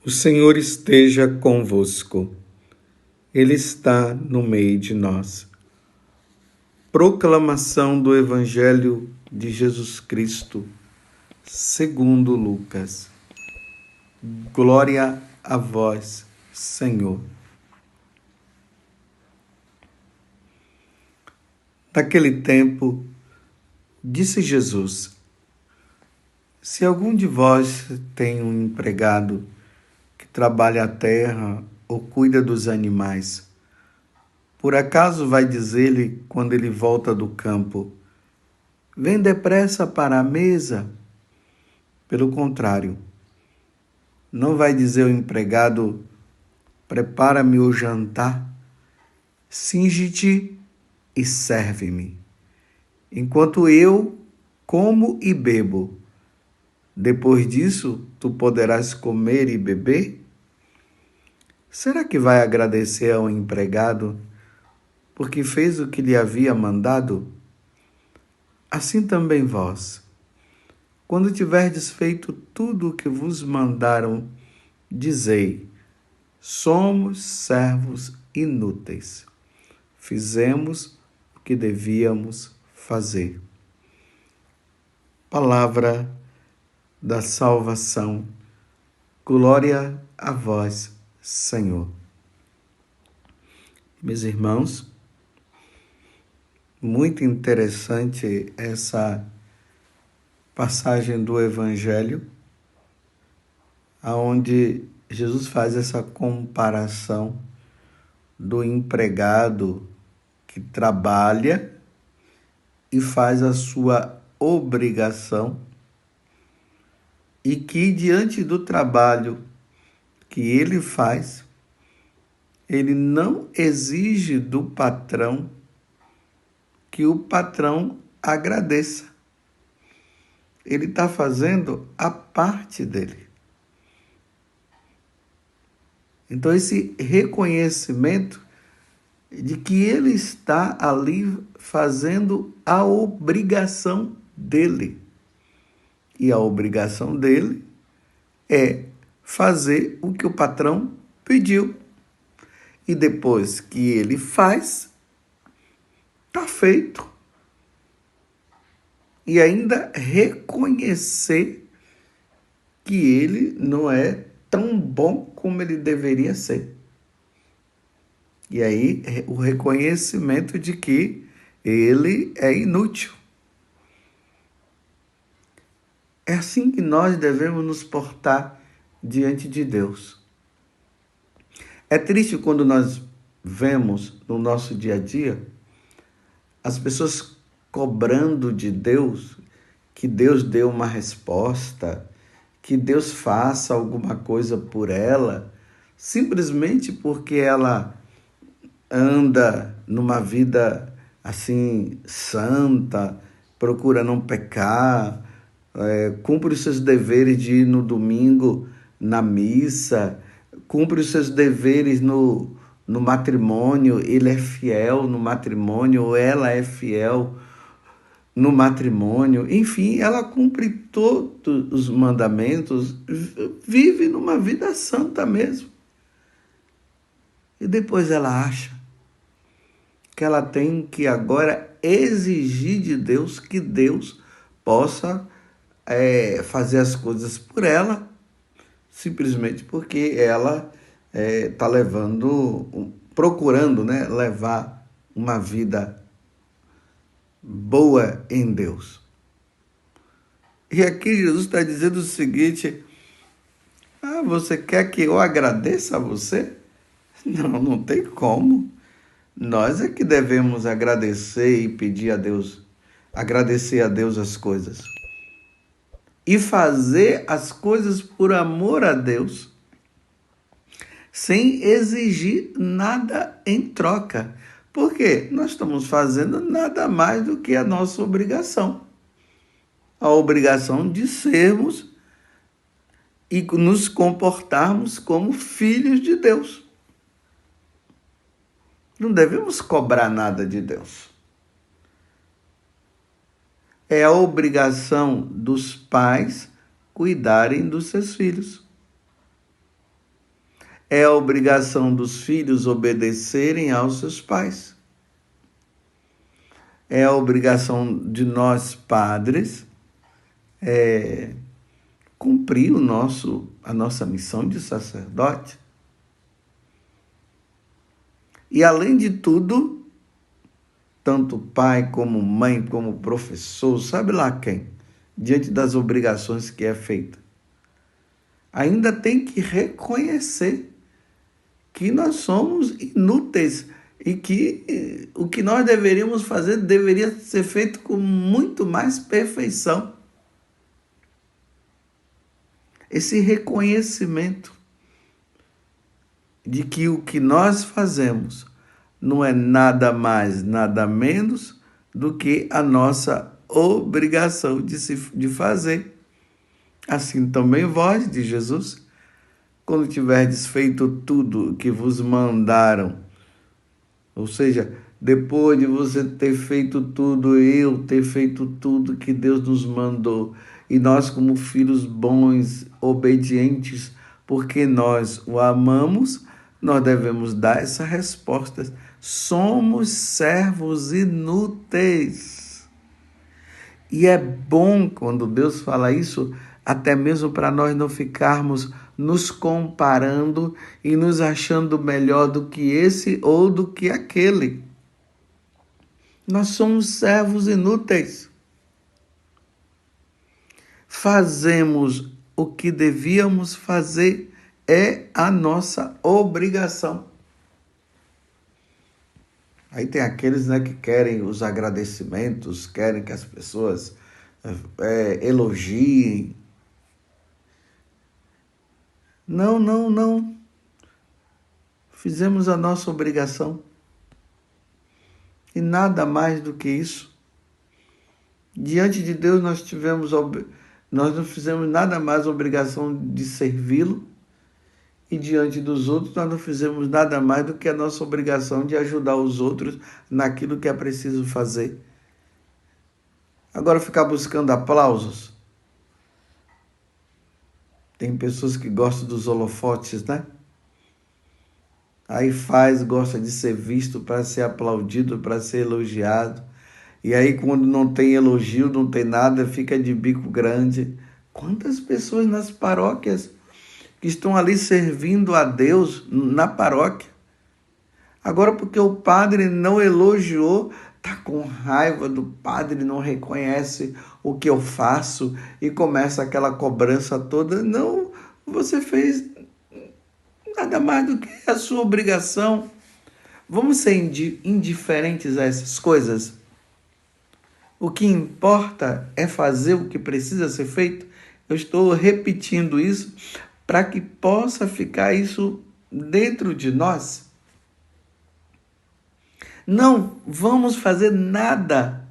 O Senhor esteja convosco. Ele está no meio de nós. Proclamação do Evangelho de Jesus Cristo, segundo Lucas. Glória a vós, Senhor. Naquele tempo, disse Jesus: se algum de vós tem um empregado que trabalha a terra ou cuida dos animais, por acaso vai dizer-lhe quando ele volta do campo: vem depressa para a mesa? Pelo contrário, não vai dizer ao empregado: prepara-me o jantar, cinge-te e serve-me, enquanto eu como e bebo. Depois disso, tu poderás comer e beber? Será que vai agradecer ao empregado porque fez o que lhe havia mandado? Assim também vós, quando tiverdes feito tudo o que vos mandaram, dizei: somos servos inúteis. Fizemos o que devíamos fazer. Palavra da salvação. Glória a vós, Senhor. Meus irmãos, muito interessante essa passagem do Evangelho, aonde Jesus faz essa comparação do empregado que trabalha e faz a sua obrigação e que, diante do trabalho que ele faz, ele não exige do patrão que o patrão agradeça. Ele está fazendo a parte dele. Então, esse reconhecimento de que ele está ali fazendo a obrigação dele. E a obrigação dele é fazer o que o patrão pediu. E depois que ele faz, está feito. E ainda reconhecer que ele não é tão bom como ele deveria ser. E aí o reconhecimento de que ele é inútil. É assim que nós devemos nos portar diante de Deus. É triste quando nós vemos no nosso dia a dia as pessoas cobrando de Deus que Deus dê uma resposta, que Deus faça alguma coisa por ela, simplesmente porque ela anda numa vida assim santa, procura não pecar, cumpre os seus deveres de ir no domingo na missa, cumpre os seus deveres no matrimônio, ele é fiel no matrimônio, ou ela é fiel no matrimônio, enfim, ela cumpre todos os mandamentos, vive numa vida santa mesmo. E depois ela acha que ela tem que agora exigir de Deus que Deus possa fazer as coisas por ela, simplesmente porque ela está procurando, né, levar uma vida boa em Deus. E aqui Jesus está dizendo o seguinte: você quer que eu agradeça a você? Não tem como. Nós é que devemos agradecer e pedir a Deus, agradecer a Deus as coisas. E fazer as coisas por amor a Deus, sem exigir nada em troca. Porque nós estamos fazendo nada mais do que a nossa obrigação. A obrigação de sermos e nos comportarmos como filhos de Deus. Não devemos cobrar nada de Deus. É a obrigação dos pais cuidarem dos seus filhos. É a obrigação dos filhos obedecerem aos seus pais. É a obrigação de nós, padres, cumprir a nossa missão de sacerdote. E, além de tudo, tanto pai como mãe, como professor, sabe lá quem, diante das obrigações que é feita, ainda tem que reconhecer que nós somos inúteis e que o que nós deveríamos fazer deveria ser feito com muito mais perfeição. Esse reconhecimento de que o que nós fazemos não é nada mais, nada menos do que a nossa obrigação de fazer. Assim também vós, de Jesus, quando tiverdes feito tudo o que vos mandaram, ou seja, depois de você ter feito tudo, eu ter feito tudo que Deus nos mandou, e nós, como filhos bons, obedientes, porque nós o amamos, nós devemos dar essa resposta. Somos servos inúteis. E é bom quando Deus fala isso, até mesmo para nós não ficarmos nos comparando e nos achando melhor do que esse ou do que aquele. Nós somos servos inúteis. Fazemos o que devíamos fazer, é a nossa obrigação. Aí tem aqueles, né, que querem os agradecimentos, querem que as pessoas elogiem. Não, não, não. Fizemos a nossa obrigação. E nada mais do que isso. Diante de Deus nós não fizemos nada mais obrigação de servi-lo. E diante dos outros nós não fizemos nada mais do que a nossa obrigação de ajudar os outros naquilo que é preciso fazer. Agora, ficar buscando aplausos. Tem pessoas que gostam dos holofotes, né? Aí gosta de ser visto para ser aplaudido, para ser elogiado. E aí, quando não tem elogio, não tem nada, fica de bico grande. Quantas pessoas nas paróquias que estão ali servindo a Deus na paróquia? Agora, porque o padre não elogiou, tá com raiva do padre, não reconhece o que eu faço e começa aquela cobrança toda. Não, você fez nada mais do que a sua obrigação. Vamos ser indiferentes a essas coisas? O que importa é fazer o que precisa ser feito. Eu estou repetindo isso para que possa ficar isso dentro de nós. Não vamos fazer nada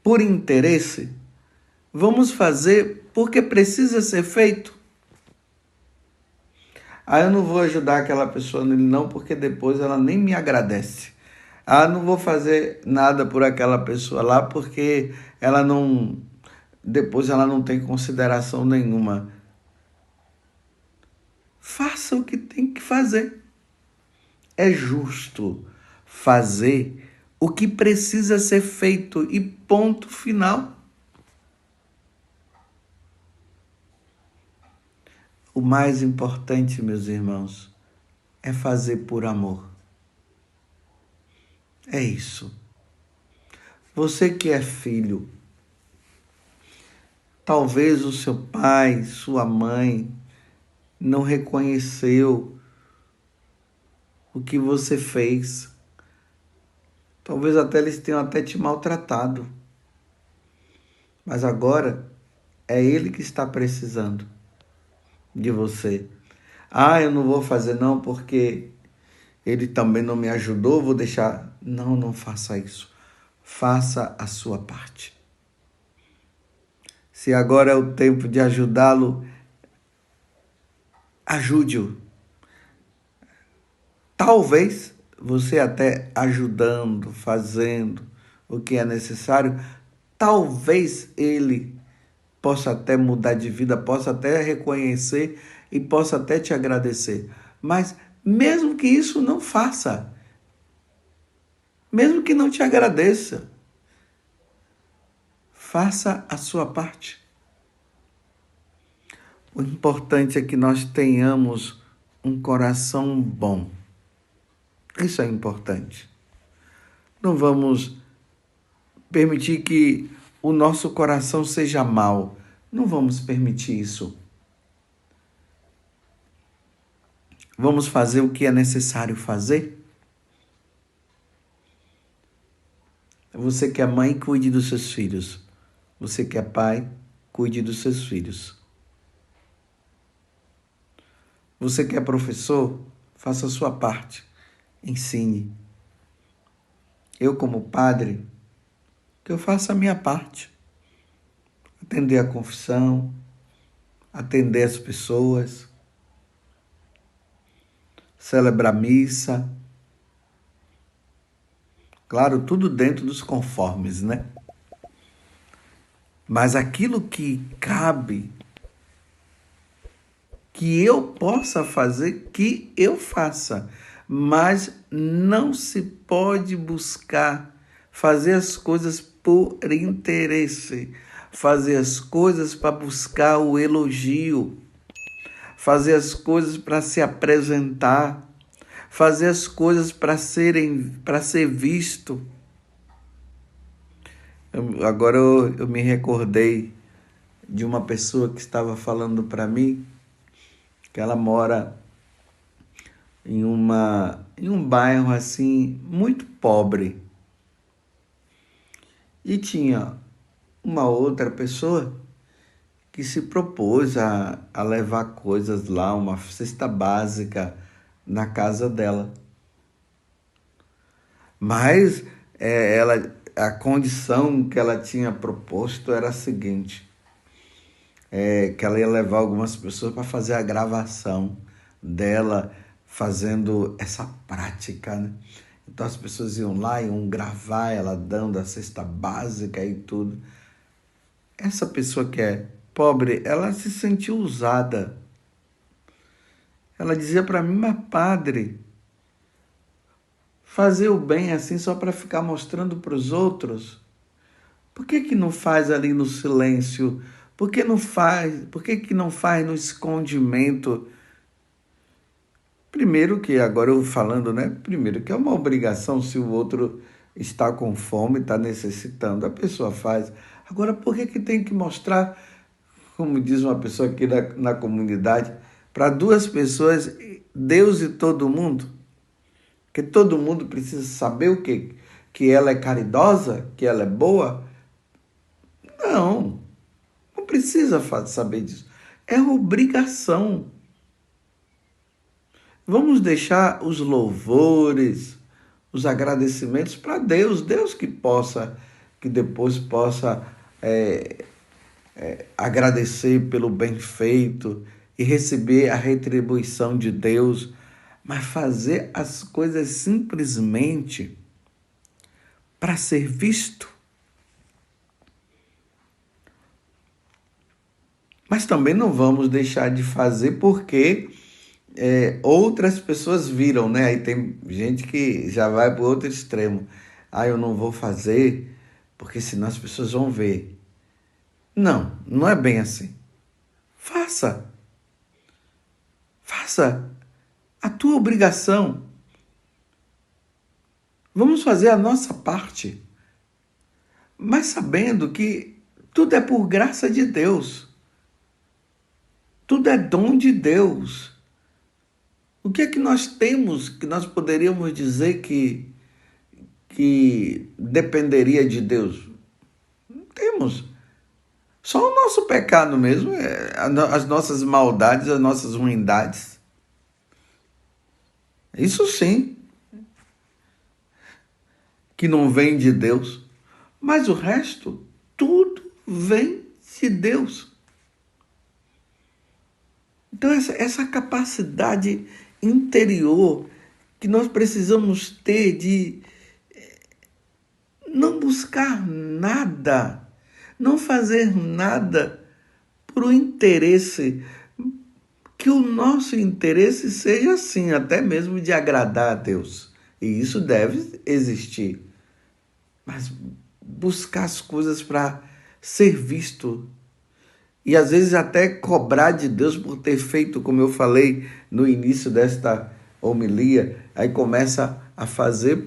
por interesse. Vamos fazer porque precisa ser feito. Eu não vou ajudar aquela pessoa não, porque depois ela nem me agradece. Não vou fazer nada por aquela pessoa lá, porque depois ela não tem consideração nenhuma. Faça o que tem que fazer. É justo fazer o que precisa ser feito e ponto final. O mais importante, meus irmãos, é fazer por amor. É isso. Você que é filho, talvez o seu pai, sua mãe não reconheceu o que você fez. Talvez eles tenham até te maltratado. Mas agora é ele que está precisando de você. Eu não vou fazer não porque ele também não me ajudou, vou deixar. Não faça isso. Faça a sua parte. Se agora é o tempo de ajudá-lo, ajude-o. Talvez você até ajudando, fazendo o que é necessário, talvez ele possa até mudar de vida, possa até reconhecer e possa até te agradecer. Mas mesmo que isso não faça, mesmo que não te agradeça, faça a sua parte. O importante é que nós tenhamos um coração bom. Isso é importante. Não vamos permitir que o nosso coração seja mau. Não vamos permitir isso. Vamos fazer o que é necessário fazer? Você que é mãe, cuide dos seus filhos. Você que é pai, cuide dos seus filhos. Você que é professor, faça a sua parte. Ensine. Eu, como padre, que eu faça a minha parte. Atender a confissão, atender as pessoas, celebrar missa. Claro, tudo dentro dos conformes, né? Mas aquilo que cabe, que eu possa fazer, que eu faça. Mas não se pode buscar fazer as coisas por interesse, fazer as coisas para buscar o elogio, fazer as coisas para se apresentar, fazer as coisas para ser visto. Agora eu me recordei de uma pessoa que estava falando para mim que ela mora em um bairro assim muito pobre. E tinha uma outra pessoa que se propôs a levar coisas lá, uma cesta básica na casa dela. Mas a condição que ela tinha proposto era a seguinte, que ela ia levar algumas pessoas para fazer a gravação dela fazendo essa prática, né? Então as pessoas iam lá, iam gravar ela dando a cesta básica e tudo. Essa pessoa que é pobre, ela se sentiu usada. Ela dizia para mim, mas padre, fazer o bem assim só para ficar mostrando para os outros? Por que que não faz ali no silêncio? Por que não faz? Por que que não faz no escondimento? Primeiro que, agora eu falando, né? Primeiro que é uma obrigação, se o outro está com fome, está necessitando, a pessoa faz. Agora, por que que tem que mostrar, como diz uma pessoa aqui na comunidade, para duas pessoas, Deus e todo mundo? Que todo mundo precisa saber o quê? Que ela é caridosa? Que ela é boa? Não, não precisa saber disso. É obrigação. Vamos deixar os louvores, os agradecimentos para Deus. Deus que depois possa agradecer pelo bem feito e receber a retribuição de Deus. Mas fazer as coisas simplesmente para ser visto. Mas também não vamos deixar de fazer porque outras pessoas viram, né? Aí tem gente que já vai para o outro extremo. Ah, eu não vou fazer porque senão as pessoas vão ver. Não, não é bem assim. Faça. Faça a tua obrigação. Vamos fazer a nossa parte. Mas sabendo que tudo é por graça de Deus. Tudo é dom de Deus. O que é que nós temos que nós poderíamos dizer que dependeria de Deus? Não temos. Só o nosso pecado mesmo, as nossas maldades, as nossas ruindades. Isso sim, que não vem de Deus. Mas o resto, tudo vem de Deus. Então, essa capacidade interior que nós precisamos ter de não buscar nada, não fazer nada por um interesse, que o nosso interesse seja assim, até mesmo de agradar a Deus. E isso deve existir. Mas buscar as coisas para ser visto e às vezes até cobrar de Deus por ter feito, como eu falei no início desta homilia, aí começa a fazer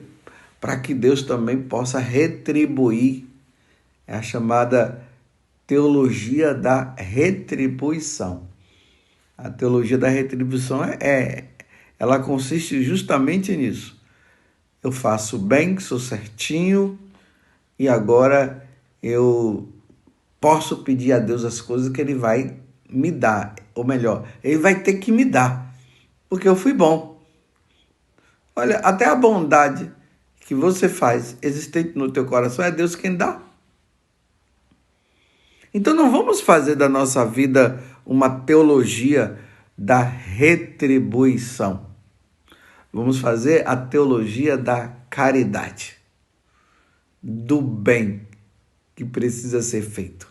para que Deus também possa retribuir. É a chamada teologia da retribuição. A teologia da retribuição ela consiste justamente nisso. Eu faço bem, sou certinho, e agora eu posso pedir a Deus as coisas que Ele vai me dar. Ou melhor, Ele vai ter que me dar, porque eu fui bom. Olha, até a bondade que você faz existente no teu coração é Deus quem dá. Então não vamos fazer da nossa vida uma teologia da retribuição. Vamos fazer a teologia da caridade, do bem que precisa ser feito.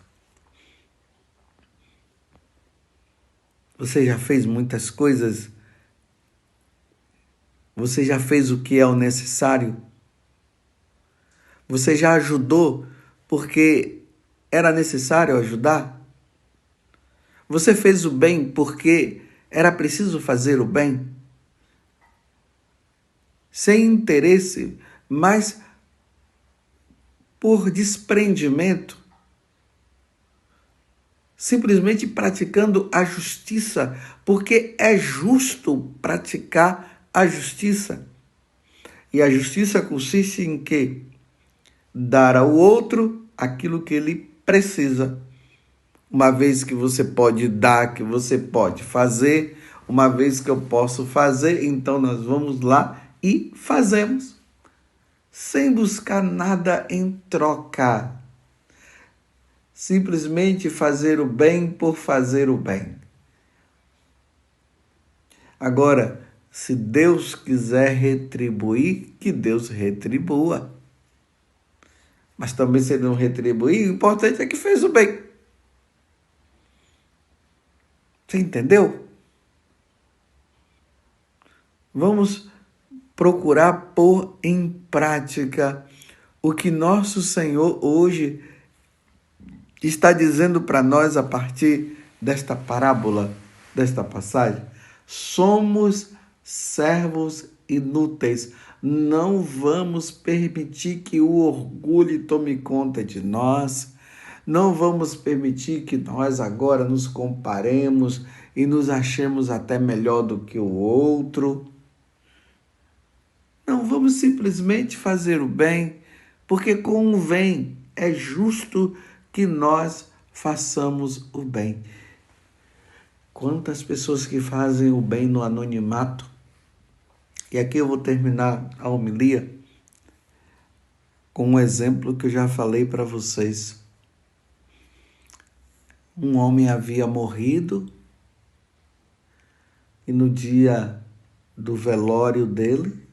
Você já fez muitas coisas? Você já fez o que é o necessário? Você já ajudou porque era necessário ajudar? Você fez o bem porque era preciso fazer o bem? Sem interesse, mas por desprendimento, simplesmente praticando a justiça, porque é justo praticar a justiça. E a justiça consiste em quê? Dar ao outro aquilo que ele precisa. Uma vez que você pode dar, que você pode fazer, uma vez que eu posso fazer, então nós vamos lá e fazemos, sem buscar nada em troca. Simplesmente fazer o bem por fazer o bem. Agora, se Deus quiser retribuir, que Deus retribua. Mas também se Ele não retribuir, o importante é que fez o bem. Você entendeu? Vamos procurar pôr em prática o que nosso Senhor hoje está dizendo para nós a partir desta parábola, desta passagem. Somos servos inúteis. Não vamos permitir que o orgulho tome conta de nós. Não vamos permitir que nós agora nos comparemos e nos achemos até melhor do que o outro. Não, vamos simplesmente fazer o bem, porque convém, é justo que nós façamos o bem. Quantas pessoas que fazem o bem no anonimato? E aqui eu vou terminar a homilia com um exemplo que eu já falei para vocês. Um homem havia morrido e no dia do velório dele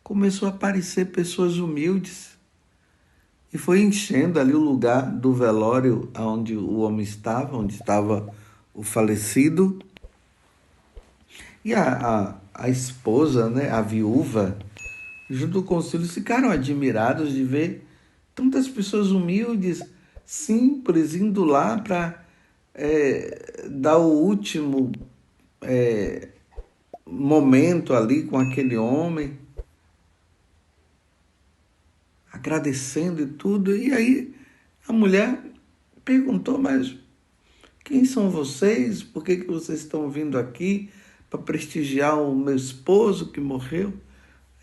começou a aparecer pessoas humildes e foi enchendo ali o lugar do velório onde o homem estava, onde estava o falecido. E a esposa, né, a viúva, junto com os filhos, ficaram admirados de ver tantas pessoas humildes, simples, indo lá para dar o último momento ali com aquele homem, agradecendo e tudo. E aí a mulher perguntou, mas quem são vocês? Por que vocês estão vindo aqui para prestigiar o meu esposo que morreu?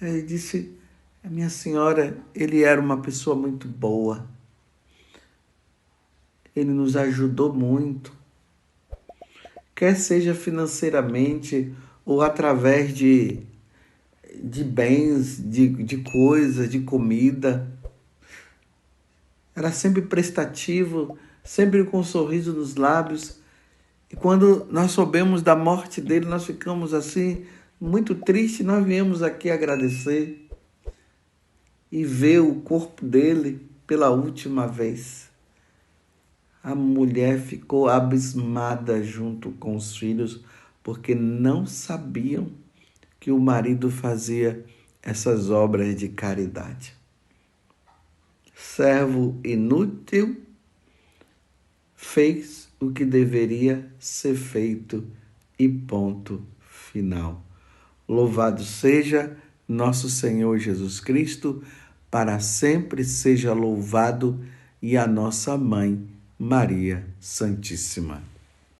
Ele disse, minha senhora, ele era uma pessoa muito boa. Ele nos ajudou muito. Quer seja financeiramente ou através de bens, de coisas, de comida. Era sempre prestativo, sempre com um sorriso nos lábios. E quando nós soubemos da morte dele, nós ficamos assim, muito tristes. Nós viemos aqui agradecer e ver o corpo dele pela última vez. A mulher ficou abismada junto com os filhos, porque não sabiam que o marido fazia essas obras de caridade. Servo inútil fez o que deveria ser feito e ponto final. Louvado seja nosso Senhor Jesus Cristo, para sempre seja louvado, e a nossa mãe, Maria Santíssima.